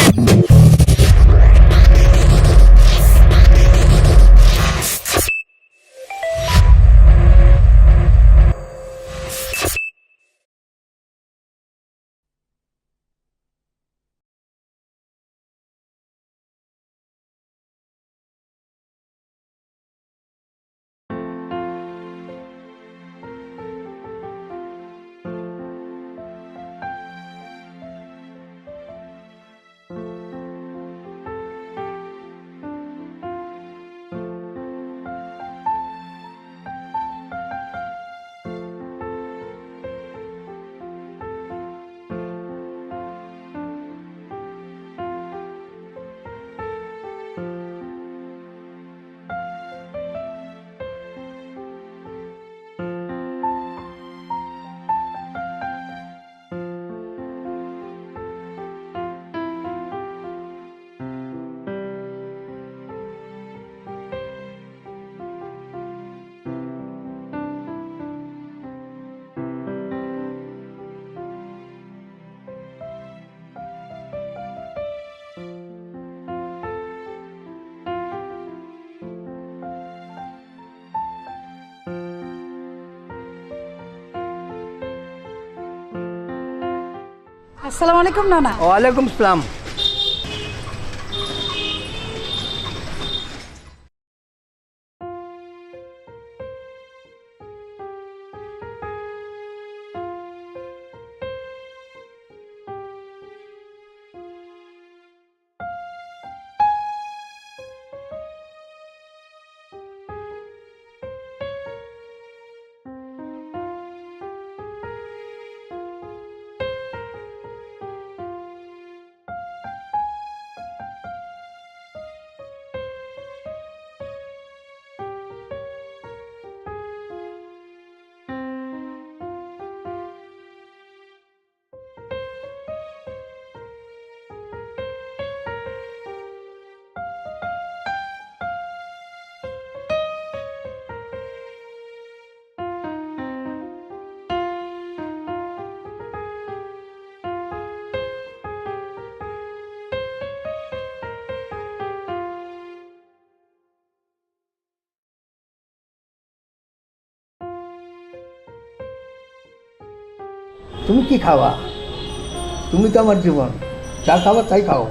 আসসালামু আলাইকুম নানা। ওয়ালাইকুম আসসালাম। তুমি কি খাওয়া? তুমি তো আমার জীবন, যা খাবার তাই খাও।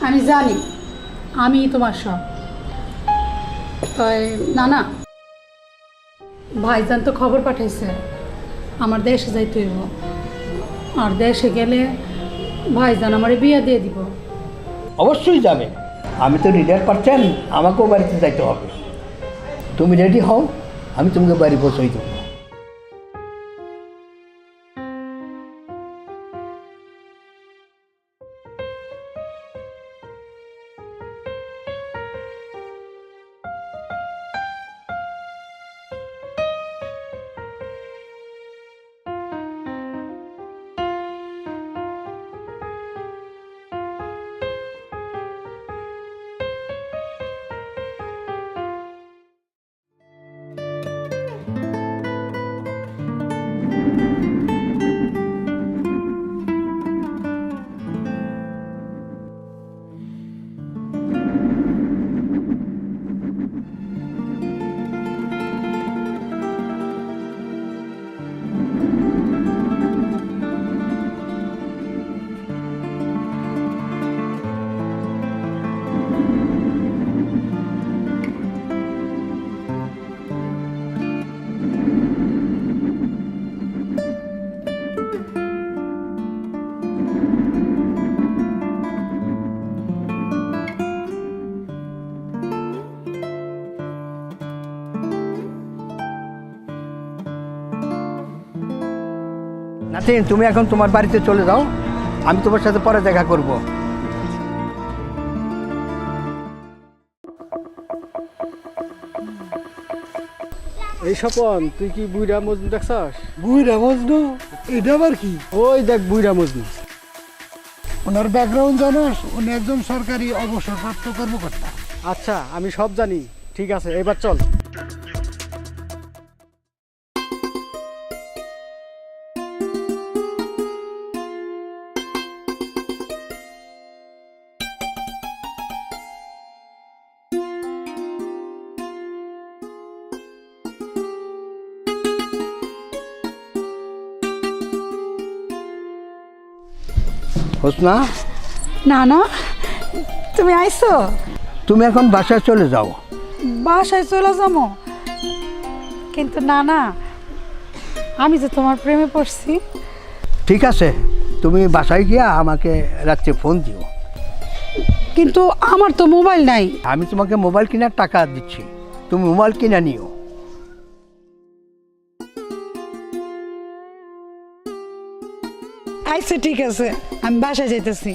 আমি জানি আমি তোমার সব। তাই নানা, ভাইজান তো খবর পাঠাইছে আমার দেশে যাইতে হইব, আর দেশে গেলে ভাইজান আমার বিয়ে দিয়ে দিব। অবশ্যই যাবে, আমি তো রিটায়ার পাচ্ছেন, আমাকেও বাড়িতে যাইতে হবে। তুমি রেডি হও, আমি তোমাকে বাড়ি পৌঁছাই দেবো। নাতিন, তুমি এখন তোমার বাড়িতে চলে যাও, আমি তোমার সাথে পরে দেখা করব। এই স্বপন, তুই কি বুইরা মজনু দেখছস? বুইরা মজনু? এটা আবার কি? ওই দেখ বুইরা মজনু। ওনার ব্যাকগ্রাউন্ড জানোস? উনি একজন সরকারি অবসরপ্রাপ্ত কর্মকর্তা। আচ্ছা, আমি সব জানি। ঠিক আছে, এবার চল। হোসনা, না না, তুমি আইছো? তুমি এখন বাসায় চলে যাও। বাসায় চলে যাবো, কিন্তু না না, আমি যে তোমার প্রেমে পড়ছি। ঠিক আছে, তুমি বাসায় গিয়া আমাকে রাত্রে ফোন দিও। কিন্তু আমার তো মোবাইল নাই। আমি তোমাকে মোবাইল কেনার টাকা দিচ্ছি, তুমি মোবাইল কিনে নিও। আচ্ছা ঠিক আছে, আমি বাসায় যাইতেছি।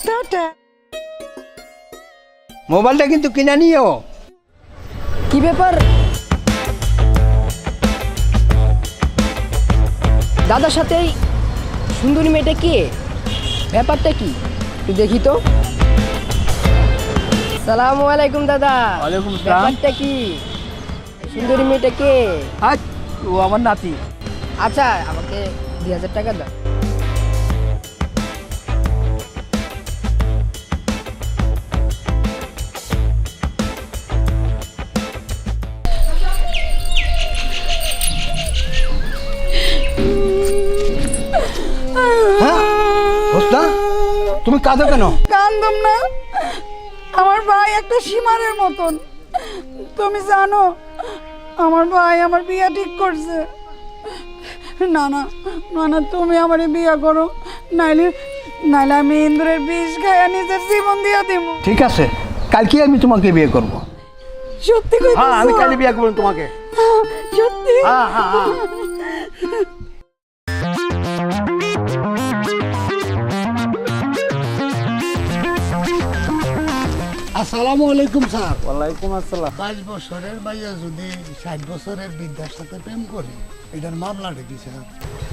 টাটা। মোবাইলটা কিন্তু কিনে নিও। কি ব্যাপার? দাদার সাথেই সুন্দরী মেয়েটা কে? ব্যাপারটা কি একটু দেখি তো। সালামু আলাইকুম দাদা। ওয়ালাইকুম আসসালাম। ব্যাপারটা কি? সুন্দরী মেয়েটা কে? আজ ও আমার নাতি। আচ্ছা আমাকে 2000 টাকা দাও। হ্যাঁ হোসনা, তুমি কাঁদো কেন? কান্দম না, আমার ভাই একটা সীমারের মতন। তুমি জানো আমার ভাই আমার বিয়া ঠিক করছে। না না না না, তুমি আমারে বিয়া করো, নাইলে নাইলে আমি ইন্দুরের বিষ খাইয়া নিজের জীবন দিয়া দিব। ঠিক আছে, কালকে আমি তোমাকে বিয়ে করব। সত্যি কইতেছো? হ্যাঁ, আমি কালকে বিয়ে করব তোমাকে। সত্যি? হ্যাঁ হ্যাঁ হ্যাঁ। আসসালামু আলাইকুম স্যার। ওয়ালাইকুম আসসালাম। 22 বছরের ভাইয়া যদি 60 বছরের বৃদ্ধার সাথে প্রেম করে, এটার মামলাটা কি স্যার?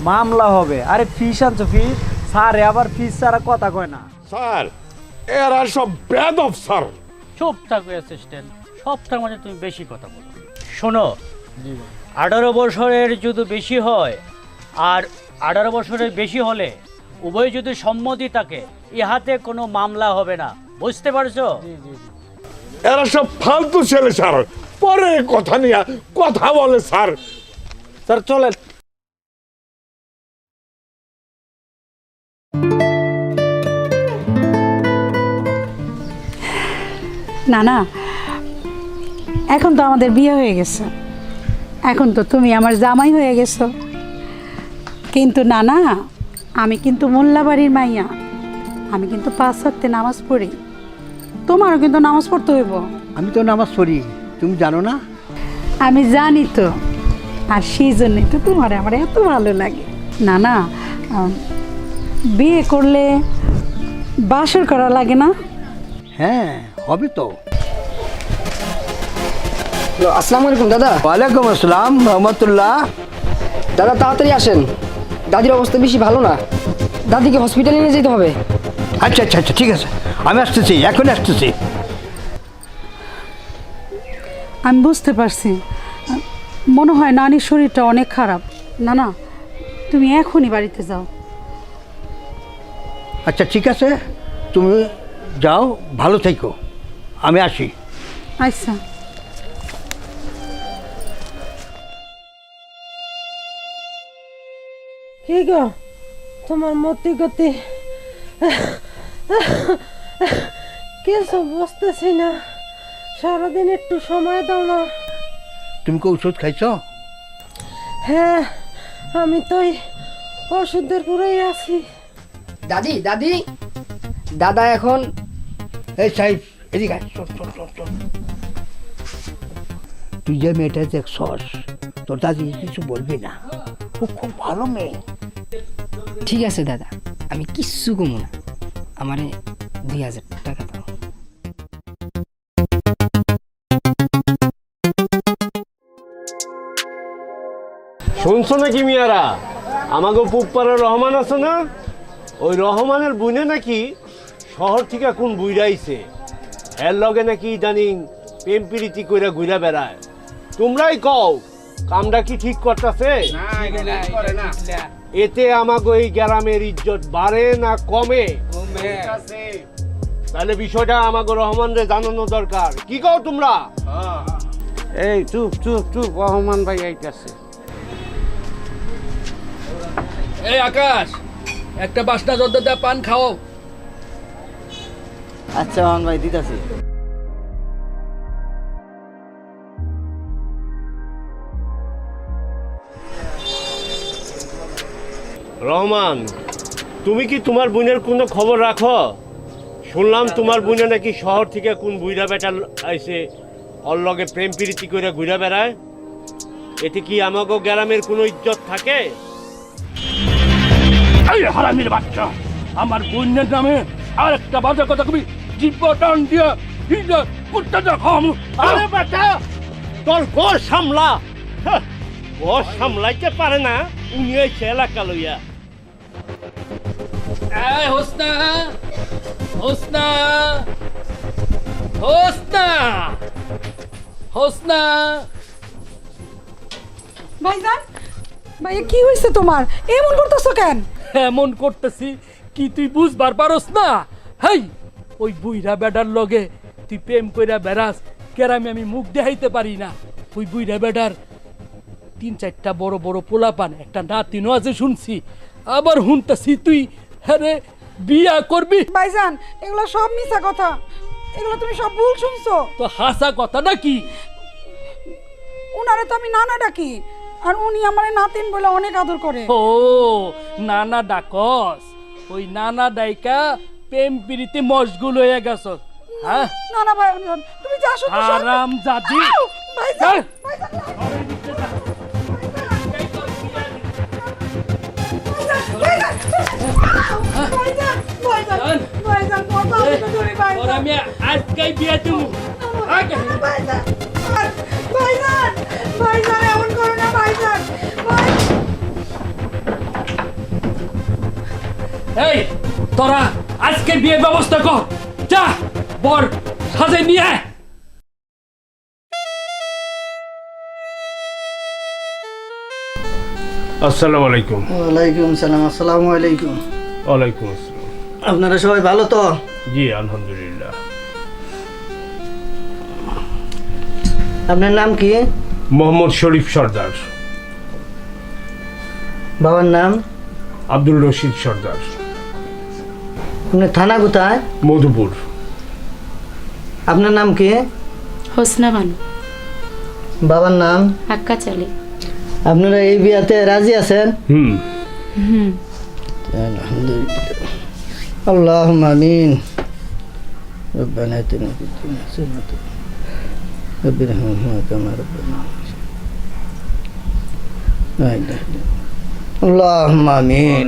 মামলা হবে? আরে ফিস আনছো ফিস? স্যার আবার ফিস ছাড়া কথা কয় না। স্যার এরা সব বেয়াদব স্যার। চুপ থাকবে অ্যাসিস্ট্যান্ট, সবটার মধ্যে তুমি বেশি কথা বলো। শোনো, 18 বছরের যদি বেশি হয় আর 18 বছরের বেশি হলে উভয় যদি সম্মতি থাকে, ইহাতে কোনো মামলা হবে না। বুঝতে পারছো? এরা সব ফালতু ছেলে স্যার, পরে কথা নিয়ে কথা বলে স্যার। স্যার চলেন। না না, এখন তো আমাদের বিয়ে হয়ে গেছে, এখন তো তুমি আমার জামাই হয়ে গেছো। কিন্তু না না, আমি কিন্তু মোল্লাবাড়ির মাইয়া, আমি কিন্তু 5 ওয়াক্তে নামাজ পড়ি। তোমারও কিন্তু নামাজ পড়তে হইব। আমি তো নামাজ পড়ি, তুমি জানো না? আমি জানি তো, আর সেই জন্যই তো তোমার আমার এত ভালো লাগে। না না, বিয়ে করলে বাসর করা লাগে না? হ্যাঁ হবে তো। আসসালামু আলাইকুম দাদা। ওয়ালাইকুম আসসালাম রহমতুল্লাহ। দাদা তাড়াতাড়ি আসেন, দাদির অবস্থা বেশি ভালো না, দাদিকে হসপিটালে নিয়ে যেতে হবে। আচ্ছা আচ্ছা আচ্ছা, ঠিক আছে, আমি আসতেছি, এখন আসতেছি। আমি বুঝতে পারছি, মনে হয় নানির শরীরটা অনেক খারাপ। না না, তুমি এখনই বাড়িতে যাও। আচ্ছা ঠিক আছে, তুমি যাও, ভালো থেকো, আমি আসি। আচ্ছা। কি গো তোমার মতি গতি কিছু বুঝতেছি না, সারাদিন একটু সময় দাও না। তুমি কি ওষুধ খাইছো? হ্যাঁ আমি তো এই ওষুধের পুরেই আছি। দাদি দাদি, দাদা এখন এই সাহেব এদিকে আয়, শোন শোন শোন শোন। তুই যে মেয়েটা দেখছস, তোর দাদি কিছু বলবি না, ও খুব ভালো মেয়ে। ঠিক আছে দাদা, আমি কিচ্ছু কমু না, আমারে 2000 টাকা দাও। শুনছো নাকি মিয়ারা, আমাকে পুপ্পারের রহমান আছে না, ওই রহমানের বুনে নাকি শহর থেকে কোন বুইরাইছে, এর লগে নাকি ইদানিং প্রেম প্রীতি কইরা ঘুরা বেড়ায়। তোমরাই কও কামটা কি ঠিক করতেছে? এতে আমাকে এই গ্রামের ইজ্জত বাড়ে না কমে? তাহলে বিষয়টা আমাকে রহমানরে জানানো দরকার। কি কও তোমরা? এই চুপ চুপ চুপ, রহমান ভাই আইতাছে। এই আকাশ, একটা বাসনা জর্দা পান খাও, আচ্ছা রহমান ভাই দিতেছি। রহমান, তুমি কি তোমার বোনের কোনো খবর রাখো? শুনলাম তোমার বোনে নাকি শহর থেকে কোন বুইরা বেটা আইছে, ওর লগে প্রেম প্রীতি করে ঘুরে বেড়ায়। এতে কি আমাগো গ্রামের কোনো ইজ্জত থাকে? এই হারামির বাচ্চা, আমার বোনের নামে আর একটা বাজে কথা কবি, জীবন দিয়ে হিজা কুত্তা যা খাম। আরে বেটা, তোর ঘর সামলা। হ্যাঁ, ঘর সামলাইতে পারে না, উনি হয়েছে এলাকা লইয়া। এই হোসনা, হোসনা, হোসনা, হোসনা। ভাইজান, ভাইয়া কি হয়েছে তোমার? এমন করতেছো কেন? এমন করতেছি কি তুই বুঝবার পারস না? হেই, ওই বুইরা বেডার লগে তুই প্রেম কইরা বেড়াস, কেরামে আমি মুখ দেখাইতে পারি না। ওই বুইরা বেডার 3-4টা বড় বড় পোলাপান, একটা নাতিনও আছে শুনছি। আবার শুনতেছি তুই হ্যাঁ বিয়া করবি। ভাইজান, এগুলো সব মিছা কথা, এগুলো তুমি সব ভুল শুনছো। তো হাসা কথা নাকি? উনারে তো আমি নানা ডাকি, আর উনি আমার নাতিন বলে অনেক আদর করে। ও নানা ডাকস, ওই নানা ডাইকা প্রেম পিরিতে মশগুল হয়ে গেছ। হ্যাঁ নানা ভাইজান, তুমি যা শুনছো সব- আরাম জাদি। আউ! ভাইজান, এই! ভাইজান, ভাইজান, ভাইজান, ভাইজান, কত আদর করে ভাইজান। ওরা আমি আজকেই বিয়ে দেবো। আগে ভাইজান, ভাইজান, ভাইজান, এমন করো না ভাইজান। এই তোরা আজকে বিয়ের ব্যবস্থা কর, যা বর সাজে নিয়ে আয়। আসসালামু আলাইকুম। ওয়ালাইকুম সালাম। আসসালামু আলাইকুম। ওয়ালাইকুম আসসালাম। আপনারা সবাই ভালো তো? জি আলহামদুলিল্লাহ। আপনার নাম কি? মোহাম্মদ শরীফ সর্দার। বাবার নাম? আব্দুল রশিদ সর্দার। আপনার থানা কোথায়? মধুপুর। আপনার নাম কি? হোসনা বানু। বাবার নাম? আক্কা চালি। আপনারা এই বিয়াতে রাজি আছেন? হুম। আলহামদুলিল্লাহ। আল্লাহুম্মা আমিন। রব্বানা আতিনা ফিদ দুনিয়া হাসানাতাও ওয়া ফিল আখিরাতি কামা রাব্বানা। লা ইলাহা ইল্লাল্লাহ। আল্লাহুম্মা আমিন।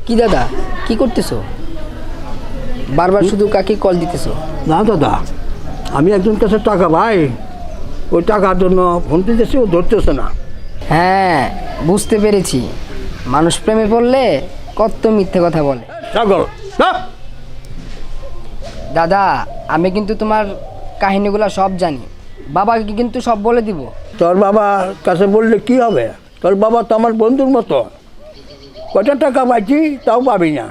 কি দাদা কি করতেছো? বারবার শুধু কাকে কল দিতেছো? না দাদা, আমি একজন কাছে টাকা ভাই, ওই টাকার জন্য ফোন দিতেছি, ও ধরতেছে না। হ্যাঁ বুঝতে পেরেছি, মানুষ প্রেমে পড়লে কত মিথ্যে কথা বলে। ছাগল না। দাদা আমি কিন্তু তোমার কাহিনীগুলো সব জানি, বাবাকে কিন্তু সব বলে দিব। তোর বাবার কাছে বললে কি হবে? তোর বাবা তো আমার বন্ধুর মতো, কত টাকা পাইছি তাও পাবি না।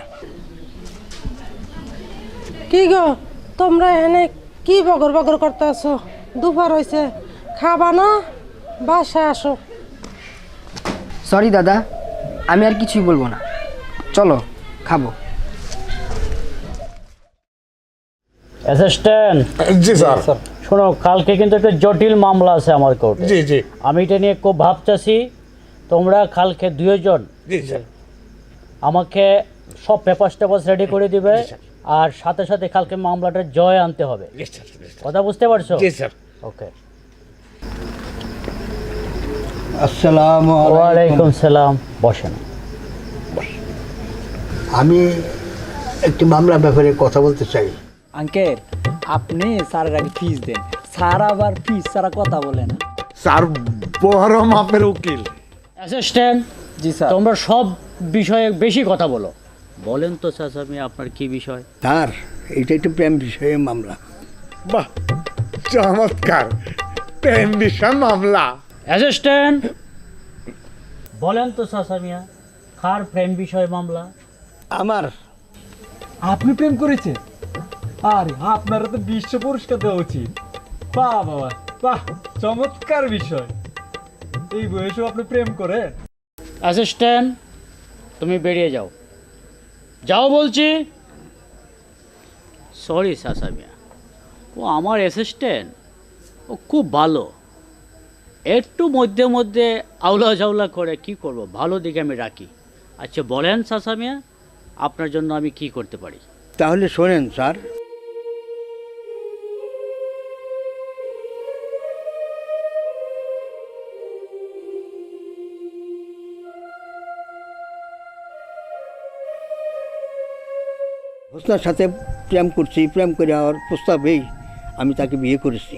কি গো তোমরা এনে কি বগর বগর করতে আছো? দুপুর হয়েছে, খাবা না? বাসায় আসো। সরি দাদা, আমি আর কিছুই বলবো না, চলো খাবো। অ্যাসিস্ট্যান্ট। জি স্যার। শোনো, কালকে কিন্তু একটা জটিল মামলা আছে আমার কোর্টে। জি জি আমি এটা নিয়ে খুব ভাবতেছি। তোমরা কালকে দুইজন জি স্যার। আমাকে সব পেপার টেপার রেডি করে দিবে, আর সাথে সাথে কালকে মামলাটা জয় আনতে হবে। কথা বুঝতে পারছো? জি স্যার। ওকে। আসসালামু ওয়ালাইকুম সালাম। বসেন। আমি একটি মামলার ব্যাপারে কথা বলতে চাই। আঙ্কেল আপনি স্যারের আগে ফিস দেন, স্যার আবার ফিস ছাড়া কথা বলে না। স্যার বড় মাপের উকিল। অ্যাসিস্ট্যান্ট। জি স্যার। তোমরা সব বিষয়ে বেশি কথা বলো। বলেন তো চাচা মিয়া, আপনার কি বিষয়? স্যার, এটা একটু প্রেম বিষয়ে মামলা। বাহ, চমৎকার! প্রেম বিষয় মামলা। অ্যাসিস্ট্যান্ট। বলেন তো চাচা মিয়া, কার প্রেম বিষয় মামলা? আমার। আপনি প্রেম করেছেন? আরে আপনারা তো বিশ্ব পুরস্কার দেওয়া উচিত। বাহ বাবা বাহ, চমৎকার বিষয়। এই বয়সেও আপনি প্রেম করেন? অ্যাসিস্ট্যান্ট, তুমি বেরিয়ে যাও, যাও বলছি। সরি চাচা মিয়া, ও আমার অ্যাসিস্ট্যান্ট, ও খুব ভালো। একটু মধ্যে মধ্যে আউলা ঝাউলা করে, কি করব, ভালো দিকে আমি রাখি। আচ্ছা বলেন চাচা মিয়া, আপনার জন্য আমি কি করতে পারি? তাহলে শোনেন স্যার, হোসনার সাথে প্রেম করছি, প্রেম করে ওর প্রস্তাবেই আমি তাকে বিয়ে করেছি।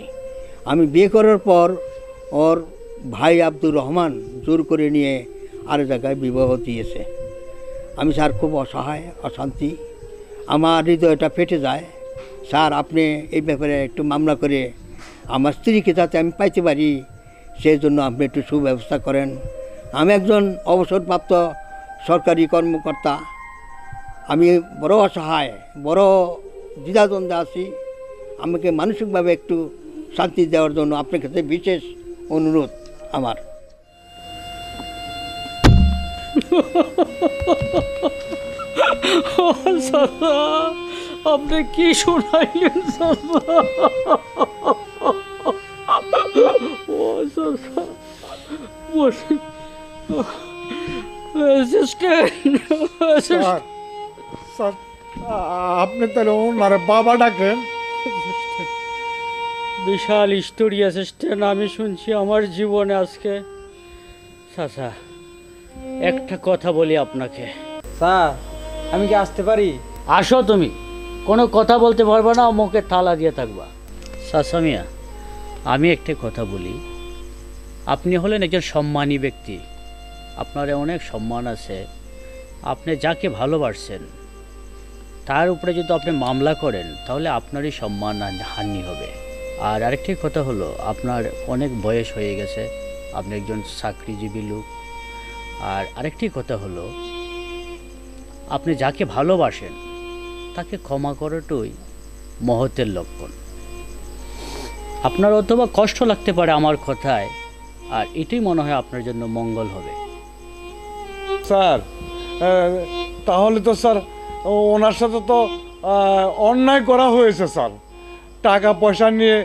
আমি বিয়ে করার পর ওর ভাই আব্দুর রহমান জোর করে নিয়ে আর জায়গায় বিবাহ দিয়েছে। আমি স্যার খুব অসহায়, অশান্তি, আমার হৃদয়টা ফেটে যায়। স্যার, আপনি এই ব্যাপারে একটু মামলা করে আমার স্ত্রীকে যাতে আমি পাইতে পারি, সেই জন্য আপনি একটু সুব্যবস্থা করেন। আমি একজন অবসরপ্রাপ্ত সরকারি কর্মকর্তা, আমি বড় অসহায়, বড় দ্বিধাদ্বন্দ্বে আছি। আমাকে মানসিকভাবে একটু শান্তি দেওয়ার জন্য আপনার কাছে বিশেষ অনুরোধ আমার। আপনি কি শোনাইলেন? স্যার, আপনি তাহলে ওনার বাবা ডাকেন। বিশাল স্টোরি অ্যাসিস্ট্যান্ট, আমি শুনছি আমার জীবনে আজকে। চাচা, একটা কথা বলি আপনাকে। স্যার আমি কি আসতে পারি? আসো, তুমি কোনো কথা বলতে পারবে না, মুখে তালা দিয়ে থাকবা। চাচা মিয়া, আমি একটা কথা বলি। আপনি হলেন একজন সম্মানী ব্যক্তি, আপনার অনেক সম্মান আছে। আপনি যাকে ভালোবাসছেন তার উপরে যদি আপনি মামলা করেন, তাহলে আপনারই সম্মান হানি হবে। আর আরেকটি কথা হলো, আপনার অনেক বয়স হয়ে গেছে, আপনি একজন চাকরিজীবী লোক। আর আরেকটি কথা হলো, আপনি যাকে ভালোবাসেন তাকে ক্ষমা করাটাই মহতের লক্ষণ। আপনার অথবা কষ্ট লাগতে পারে আমার কথায়, আর এটাই মনে হয় আপনার জন্য মঙ্গল হবে। স্যার, তাহলে তো স্যার ওনার সাথে তো অন্যায় করা হয়েছে স্যার। টাকা পয়সা নিয়ে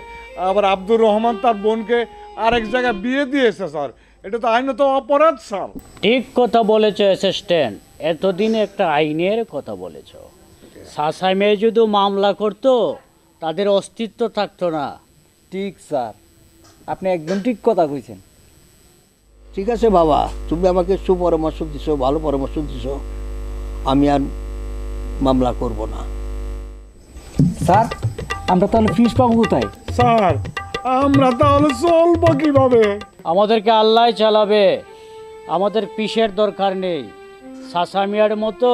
আবার আব্দুর রহমান তার বোনকে আরেক জায়গায় বিয়ে দিয়েছে স্যার। এটা তো আইনত অপরাধ স্যার। ঠিক কথা বলেছ অ্যাসিস্ট্যান্ট, এতদিনে একটা আইনের কথা বলেছ। সাসাই মেয়ে যদি মামলা করতো, তাদের অস্তিত্ব থাকতো না। ঠিক স্যার, আপনি একদম ঠিক কথা কইছেন। ঠিক আছে বাবা, তুমি আমাকে সুপরামর্শ দিছো, ভালো পরামর্শ দিছো। আমি আর মামলা করব না। স্যার আমরা তাহলে ফিস পাবো কোথায়? স্যার আমরা তাহলে চলবো কিভাবে? আমাদেরকে আল্লাহ চালাবে, আমাদের পিসের দরকার নেই। সাসামিয়ার মতো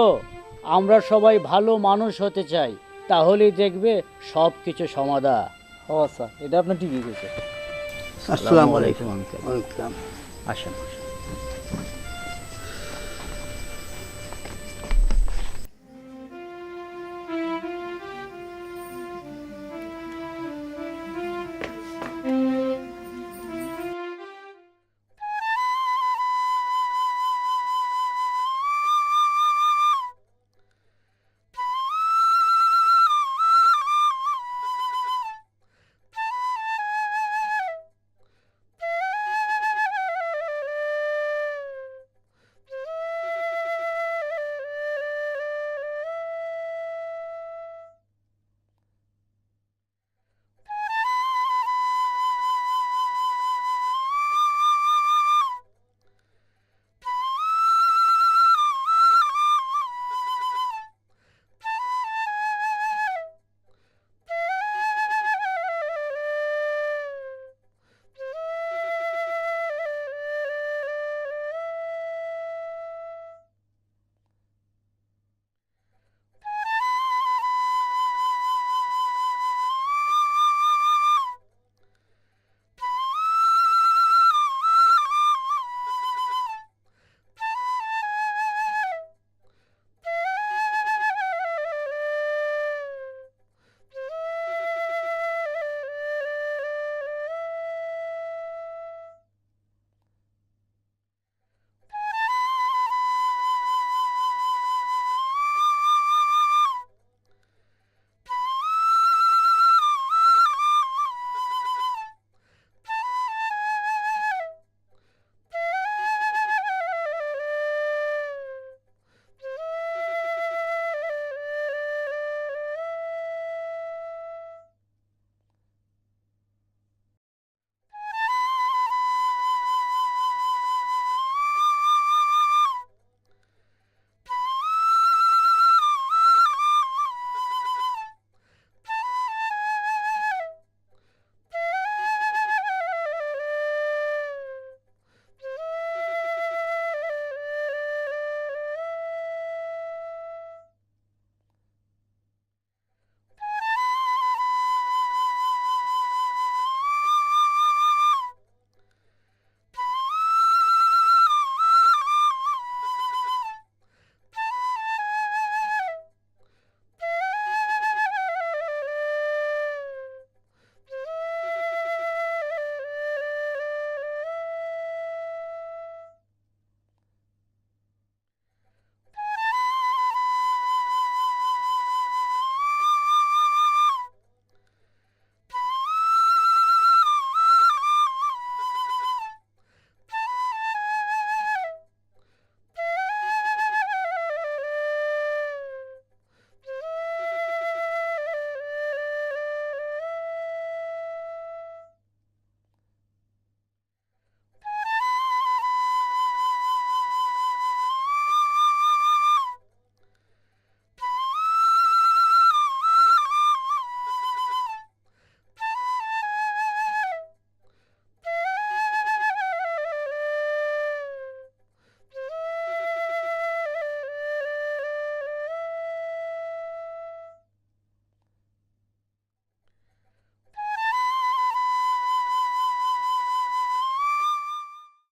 আমরা সবাই ভালো মানুষ হতে চাই, তাহলেই দেখবে সব কিছু সমাধান। ও স্যার, এটা আপনার ঠিকই বলছে। আসসালামু আলাইকুম। ওয়ালাইকুম আসসালাম। আসেন।